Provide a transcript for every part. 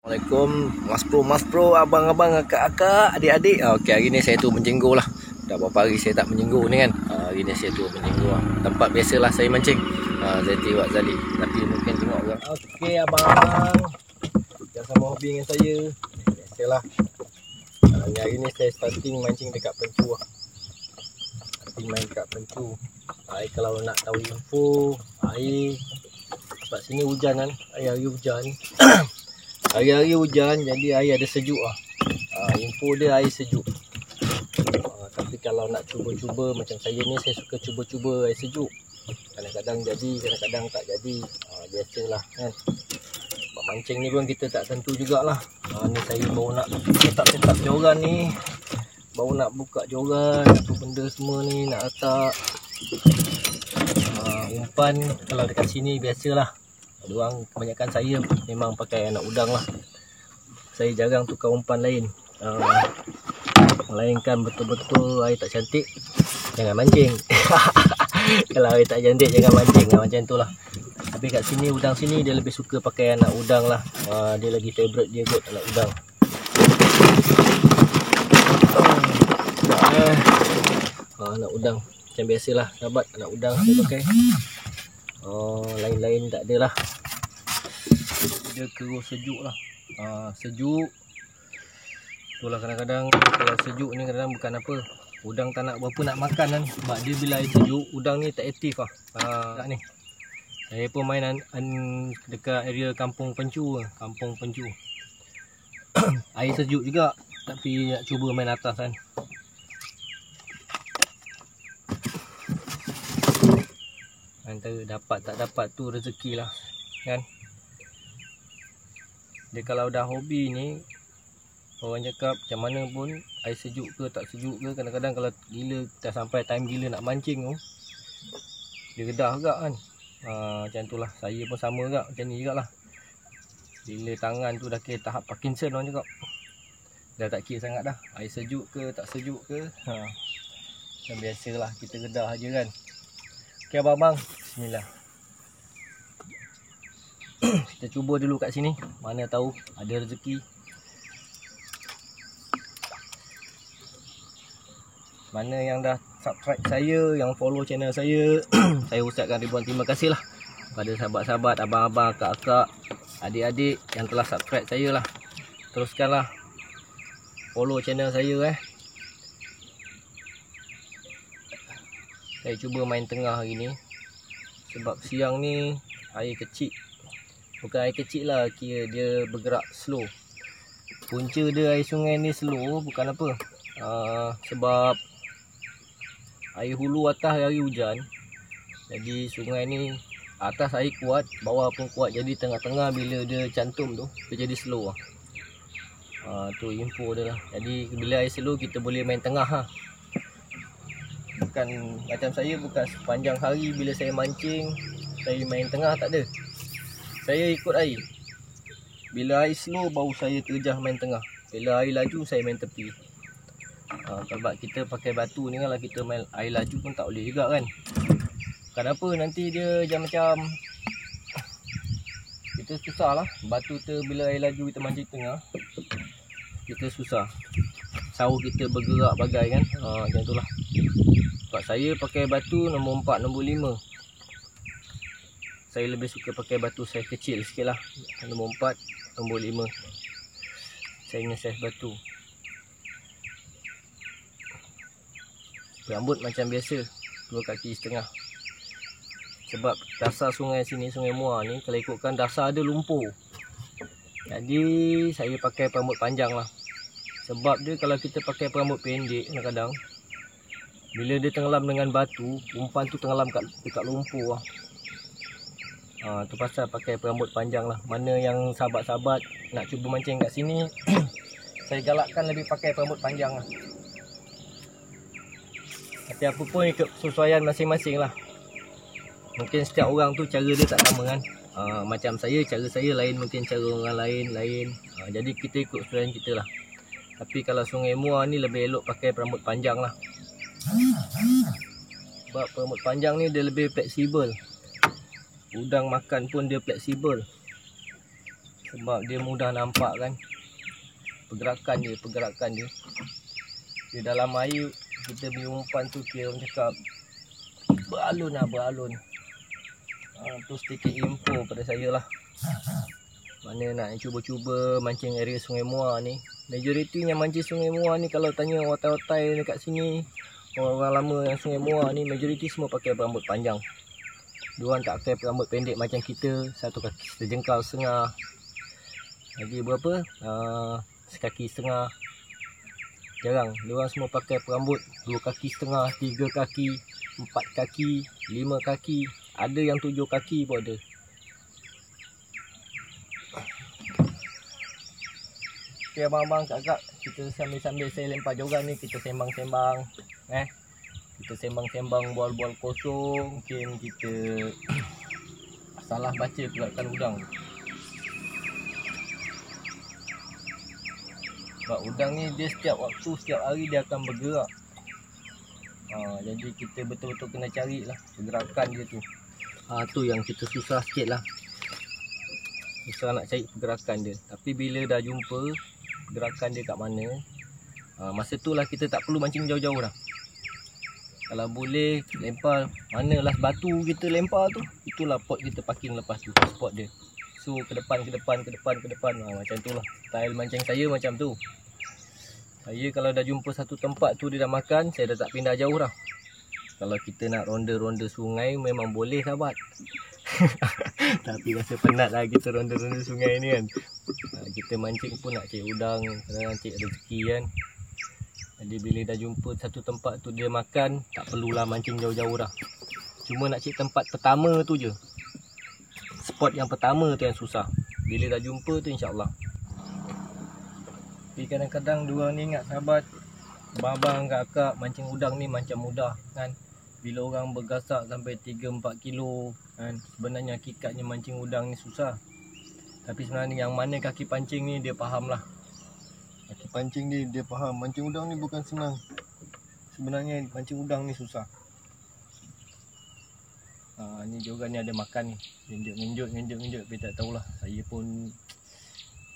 Assalamualaikum Mas Bro, abang-abang, akak-akak, adik-adik. Okey, hari ni saya tu menjenggur lah. Dah berapa hari saya tak menjenggur ni kan. Hari ni saya tu menjenggur lah. Tempat biasalah saya mancing. Zati Wak Zali. Tapi mungkin tengok orang. Okey abang, yang sama hobi dengan saya. Biasalah. Hari ni saya starting mancing dekat pencu lah. Main dekat pencu. Kalau nak tahu info air, sebab sini hujan kan. Hari-hari hujan. Hari-hari hujan, jadi air ada sejuk lah. Info dia air sejuk. Tapi kalau nak cuba-cuba macam saya ni, saya suka cuba-cuba air sejuk. Kadang-kadang jadi, kadang-kadang tak jadi. Biasalah kan. Sebab mancing ni pun kita tak tentu jugalah. Ni saya baru nak tetap joran ni. Baru nak buka joran, apa benda semua ni nak letak. Umpan kalau dekat sini biasalah. Diorang kebanyakan saya memang pakai anak udang lah. Saya jarang tukar umpan lain. Melainkan betul-betul air tak cantik, jangan mancing. Kalau air tak cantik jangan mancing, macam tu lah. Tapi kat sini, udang sini dia lebih suka pakai anak udang lah. Dia lagi favourite dia kot anak udang. Anak udang macam biasalah sahabat, anak udang saya pakai. Lain-lain tak ada lah. Dia terus sejuk lah. Sejuk. Itulah kadang-kadang kalau sejuk ni kadang-kadang bukan apa, udang tak nak berapa nak makan kan. Sebab dia bila air sejuk, udang ni tak aktif lah. Ni saya pun main dekat area Kampung Pencu. Kampung Pencu. Air sejuk juga, tapi nak cuba main atas kan. Antara dapat tak dapat tu rezeki lah kan. Dia kalau dah hobi ni, orang cakap macam mana pun, air sejuk ke tak sejuk ke, kadang-kadang kalau gila dah sampai time gila nak mancing tu, dia redah juga kan. Macam tu lah, saya pun sama juga macam ni juga lah. Bila tangan tu dah kira tahap Parkinson orang cakap, dah tak kira sangat dah air sejuk ke tak sejuk ke. Macam biasalah, kita redah je kan. Okay abang-abang, bismillah. Kita cuba dulu kat sini, mana tahu ada rezeki. Mana yang dah subscribe saya, yang follow channel saya, saya ucapkan ribuan terima kasih lah pada sahabat-sahabat, abang-abang, kakak, adik-adik yang telah subscribe saya lah. Teruskanlah follow channel saya Saya cuba main tengah hari ni. Sebab siang ni air kecil. Bukan air kecil lah, kira dia bergerak slow. Punca dia air sungai ni slow bukan apa, sebab air hulu atas hari hujan. Jadi sungai ni atas air kuat, bawah pun kuat. Jadi tengah-tengah bila dia cantum tu, dia jadi slow lah. Tu info dia lah. Jadi bila air slow kita boleh main tengah lah. Bukan macam saya, bukan sepanjang hari bila saya mancing saya main tengah, tak ada. Saya ikut air. Bila air slow baru saya terjah main tengah. Bila air laju saya main tepi. Sebab kita pakai batu ni, kalau kita main air laju pun tak boleh juga kan. Kenapa nanti dia macam kita susah lah. Batu tu bila air laju kita mancing tengah, kita susah. Saur kita bergerak bagai kan. Macam tu lah. Sebab saya pakai batu nombor 4, nombor 5. Saya lebih suka pakai batu saiz kecil sikit lah. Nombor 4, nombor 5. Saya punya saiz batu. Rambut macam biasa, 2 kaki setengah. Sebab dasar sungai sini, Sungai Muar ni, kalau ikutkan dasar ada lumpur. Jadi saya pakai perambut panjang lah. Sebab dia kalau kita pakai perambut pendek, kadang-kadang bila dia tenggelam dengan batu, umpan tu tenggelam dekat lumpur lah. Tu pasal pakai perambut panjang lah. Mana yang sahabat-sahabat nak cuba mancing kat sini, saya galakkan lebih pakai perambut panjang lah. Tapi apa pun ikut kesesuaian masing-masing lah. Mungkin setiap orang tu cara dia tak sama kan. Macam saya, cara saya lain, mungkin cara orang lain. Jadi kita ikut kesesuaian kita lah. Tapi kalau Sungai Muar ni lebih elok pakai perambut panjang lah. Sebab perambut panjang ni dia lebih fleksibel. Udang makan pun dia fleksibel. Sebab dia mudah nampak kan. Pergerakan dia. Di dalam air kita punya umpan tu kira orang cakap beralun. Tu sedikit info pada saya lah. Mana nak cuba-cuba mancing area Sungai Muar ni. Majoritinya mancing Sungai Muar ni, kalau tanya watai-watai dekat sini, orang lama yang Sungai Muar ni, majoriti semua pakai rambut panjang. Diorang tak pakai rambut pendek macam kita, satu kaki sejengkal setengah. Lagi berapa? Sekaki setengah. Jarang. Diorang semua pakai perambut 2 kaki setengah, 3 kaki, 4 kaki, 5 kaki. Ada yang 7 kaki pun ada. Okay, abang-abang, kakak, kita sambil-sambil saya lempar joran ni, kita sembang-sembang. Kita sembang-sembang, bual-bual kosong. Mungkin kita salah baca gerakan udang. Sebab udang ni dia setiap waktu, setiap hari dia akan bergerak. Jadi kita betul-betul kena carilah pergerakan dia tu. Tu yang kita susah sikit lah. Susah nak cari pergerakan dia. Tapi bila dah jumpa gerakan dia kat mana, masa tu lah kita tak perlu mancing jauh-jauh dah. Kalau boleh lempar mana las batu kita lempar tu, itulah pot kita parking lepas tu, spot dia. So ke depan. Macam tu lah style mancing saya, macam tu. Saya kalau dah jumpa satu tempat tu dia dah makan, saya dah tak pindah jauh dah. Kalau kita nak ronda-ronda sungai memang boleh sahabat. Tapi rasa penat lah kita ronda-ronda sungai ni kan. Kita mancing pun nak cari udang, kadang cari rezeki kan. Jadi bila dah jumpa satu tempat tu dia makan, tak perlulah mancing jauh-jauh dah. Cuma nak cari tempat pertama tu je. Spot yang pertama tu yang susah. Bila dah jumpa tu insyaAllah. Tapi kadang-kadang diorang ni ingat sahabat, abang-abang kakak mancing udang ni macam mudah kan. Bila orang bergasak sampai 3-4 kilo kan, sebenarnya hakikatnya mancing udang ni susah. Tapi sebenarnya yang mana kaki pancing ni dia faham lah. Kaki pancing dia faham mancing udang ni bukan senang. Sebenarnya mancing udang ni susah. Ni joran ni ada makan ni. Ngenjut. Tapi tak tahulah. Saya pun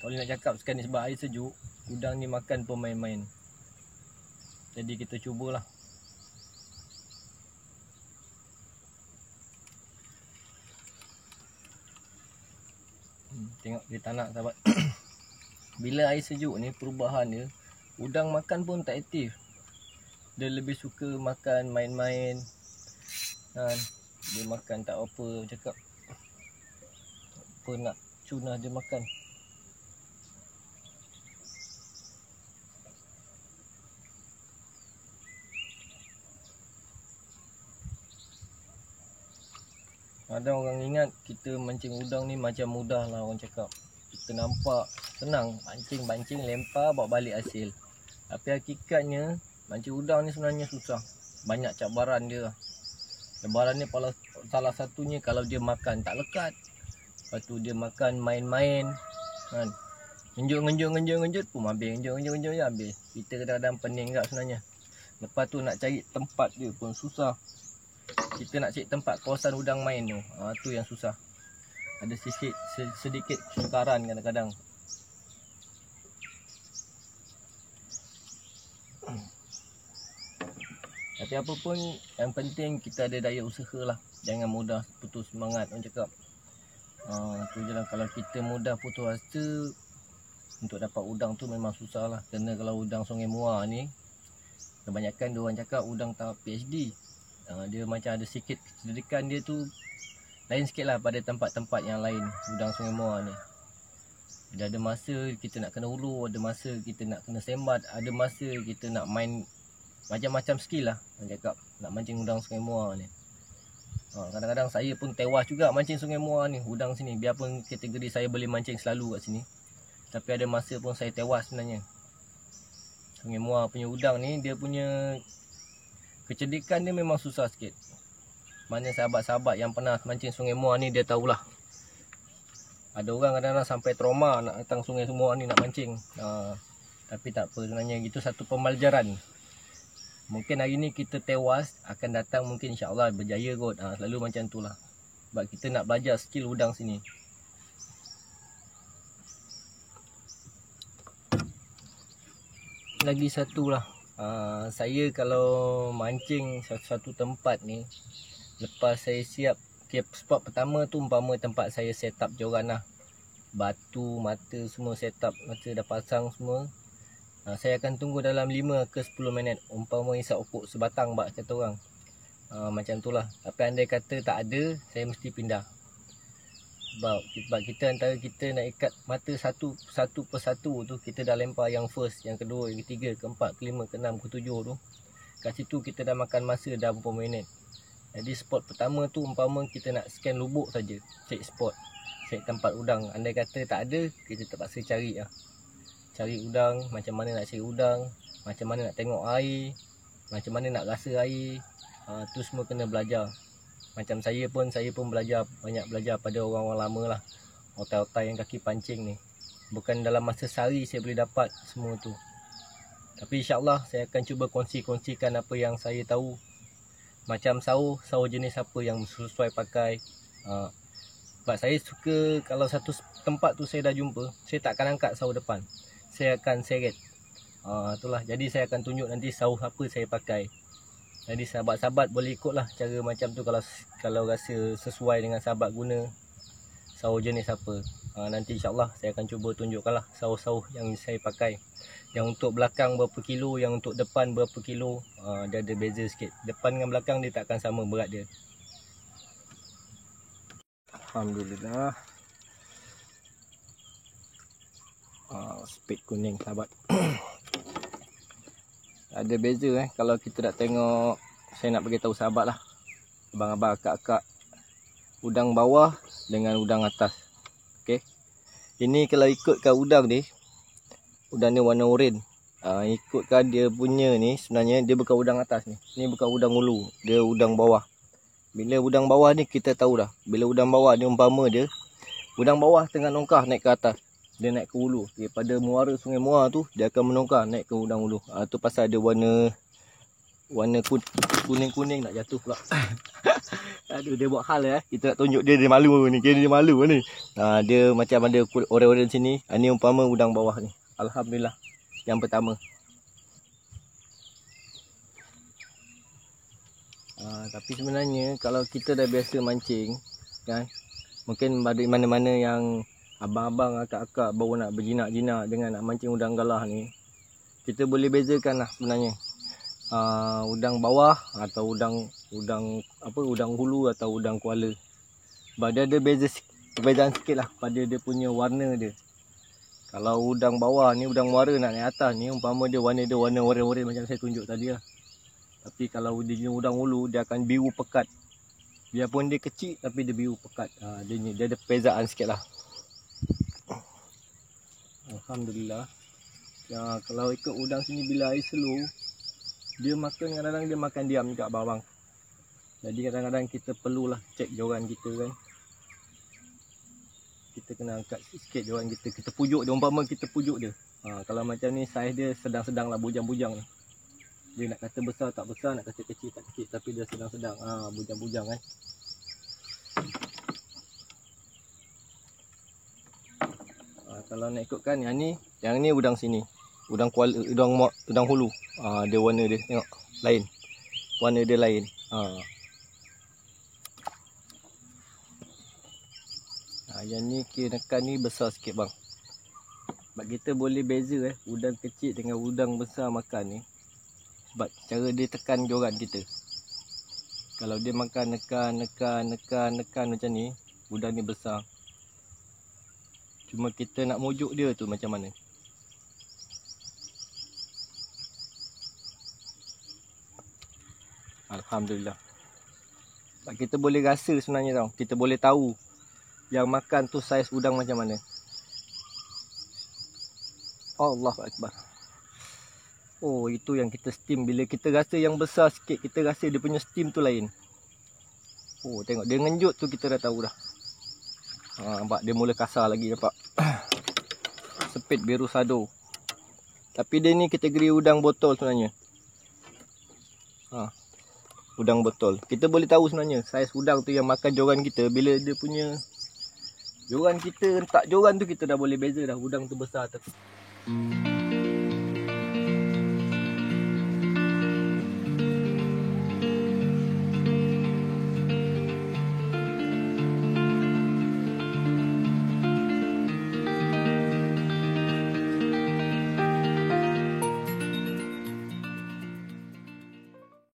tak boleh nak cakap sekarang ni sebab air sejuk. Udang ni makan pun main-main. Jadi kita cubalah. Tengok dia tak nak sahabat. Bila air sejuk ni perubahan dia, udang makan pun tak aktif. Dia lebih suka makan main-main. Dia makan tak apa, cakap apa nak cunah dia makan. Ada orang ingat kita mancing udang ni macam mudah lah orang cakap. Kita nampak senang, mancing, lempar, bawa balik hasil. Tapi hakikatnya mancing udang ni sebenarnya susah. Banyak cabaran dia. Cabaran ni salah satunya kalau dia makan tak lekat. Lepas tu dia makan main-main kan. Ngenjut pun habis. Ngenjut je habis. Kita kadang-kadang pening tak sebenarnya. Lepas tu nak cari tempat dia pun susah. Kita nak cari tempat kawasan udang main tu, tu yang susah. Ada sedikit kesukaran kadang-kadang. Tapi apa pun yang penting kita ada daya usaha lah. Jangan mudah putus semangat orang cakap. Tu je lah, kalau kita mudah putus asa untuk dapat udang tu memang susah lah. Kerana kalau udang Sungai Muar ni, kebanyakan dia orang cakap udang tahap PhD. Dia macam ada sikit kecerdikan dia tu lain sikit lah pada tempat-tempat yang lain. Udang Sungai Muar ni dia ada masa kita nak kena ulur, ada masa kita nak kena sembat, ada masa kita nak main macam-macam skill lah orang cakap nak mancing udang Sungai Muar ni. Kadang-kadang saya pun tewas juga mancing Sungai Muar ni, udang sini. Biarpun kategori saya boleh mancing selalu kat sini, tapi ada masa pun saya tewas sebenarnya. Sungai Muar punya udang ni dia punya kecerdikan dia memang susah sikit. Mana sahabat-sahabat yang pernah mancing Sungai Muar ni dia tahulah. Ada orang kadang-kadang sampai trauma nak datang Sungai Muar ni nak mancing. Tapi tak apa sebenarnya, itu satu pembelajaran. Mungkin hari ni kita tewas, akan datang mungkin insya-Allah berjaya kot. Selalu macam tu lah. Sebab kita nak belajar skill udang sini. lagi satu lah. Saya kalau mancing satu tempat ni, lepas saya siap, okay, spot pertama tu umpama tempat saya set up joran lah, batu, mata semua set up, mata dah pasang semua. Saya akan tunggu dalam 5 ke 10 minit, umpama isap ukuk sebatang bak kata orang. Macam tu lah. Tapi andai kata tak ada, saya mesti pindah. Sebab kita antara kita nak ikat mata satu persatu tu, kita dah lempar yang first, yang kedua, yang ketiga, keempat, kelima, keenam, ketujuh tu. Kat situ kita dah makan masa dah beberapa minit. Jadi spot pertama tu umpama kita nak scan lubuk saja, cek spot, cek tempat udang. Andai kata tak ada, kita terpaksa cari lah. Cari udang, macam mana nak cari udang, macam mana nak tengok air, macam mana nak rasa air. Tu semua kena belajar. Macam saya pun belajar, banyak belajar pada orang-orang lama lah, otai-otai yang kaki pancing ni. Bukan dalam masa sehari saya boleh dapat semua tu. Tapi insyaAllah saya akan cuba kongsikan apa yang saya tahu. Macam saur jenis apa yang sesuai pakai. Sebab saya suka, kalau satu tempat tu saya dah jumpa, saya tak akan angkat saur depan, saya akan seret. Itulah, jadi saya akan tunjuk nanti saur apa saya pakai. Jadi sahabat-sahabat boleh ikutlah cara macam tu kalau rasa sesuai dengan sahabat guna saur jenis apa. Nanti insyaAllah saya akan cuba tunjukkanlah saur-saur yang saya pakai. Yang untuk belakang berapa kilo, yang untuk depan berapa kilo. Dia ada beza sikit. Depan dengan belakang dia tak akan sama berat dia. Alhamdulillah. Speed kuning sahabat. Ada beza kalau kita nak tengok. Saya nak bagi tahu sahabat lah, abang-abang, akak-akak, udang bawah dengan udang atas. Okey. Ini kalau ikutkan udang ni warna oranye. Ikutkan dia punya ni, sebenarnya dia bukan udang atas ni. Ni bukan udang ulu, dia udang bawah. Bila udang bawah ni kita tahu dah. Bila udang bawah ni umpama dia udang bawah tengah nongkah naik ke atas, dia naik ke hulu. Daripada muara Sungai Muar tu dia akan menongkah naik ke udang hulu. Tu pasal dia warna kuning-kuning, nak jatuh pula. Aduh, dia buat hal kita nak tunjuk dia malu ni. Kira dia malu ni. Dia macam ada orang-orang sini. Ni umpama udang bawah ni. Alhamdulillah. Yang pertama. Tapi sebenarnya kalau kita dah biasa mancing kan, mungkin ada mana-mana yang abang-abang, akak-akak baru nak berjinak-jinak dengan nak mancing udang galah ni, kita boleh bezakan lah sebenarnya. Udang bawah atau udang hulu atau udang kuala. Sebab dia ada perbezaan sikit lah pada dia punya warna dia. Kalau udang bawah ni, udang muara nak naik atas ni, umpama dia warna oranye-oranye macam saya tunjuk tadi lah. Tapi kalau dia udang hulu, dia akan biru pekat. Biarpun dia kecil tapi dia biru pekat. Dia ada perbezaan sikit lah. Alhamdulillah. Kalau ikut udang sini, bila air slow, dia makan, kadang-kadang dia makan diam juga abang-abang. Jadi kadang-kadang kita perlulah cek joran kita kan. Kita kena angkat sikit joran kita. Kita pujuk dia, umpama kita pujuk dia. Kalau macam ni saiz dia sedang-sedang lah, bujang-bujang ni. Dia nak kata besar tak besar, nak kata kecil tak kecil, tapi dia sedang-sedang. Bujang-bujang kan. Kalau nak ikutkan yang ni udang sini. Udang kuala, udang hulu. Dia warna dia tengok lain. Warna dia lain. Yang ni kirakan ni besar sikit bang. Sebab kita boleh beza udang kecil dengan udang besar makan ni. Sebab cara dia tekan joran kita. Kalau dia makan nekan macam ni, udang ni besar. Cuma kita nak mujuk dia tu macam mana. Alhamdulillah. Sebab kita boleh rasa sebenarnya tau. Kita boleh tahu yang makan tu saiz udang macam mana. Allahu Akbar. Itu yang kita steam. Bila kita rasa yang besar sikit, kita rasa dia punya steam tu lain. Tengok dia ngenjut tu, kita dah tahu dah. Nampak dia mula kasar lagi, nampak. Sepit biru sado. Tapi dia ni kategori udang botol sebenarnya. Udang botol. Kita boleh tahu sebenarnya saiz udang tu yang makan joran kita. Bila dia punya joran kita hentak joran tu, kita dah boleh beza dah udang tu besar atau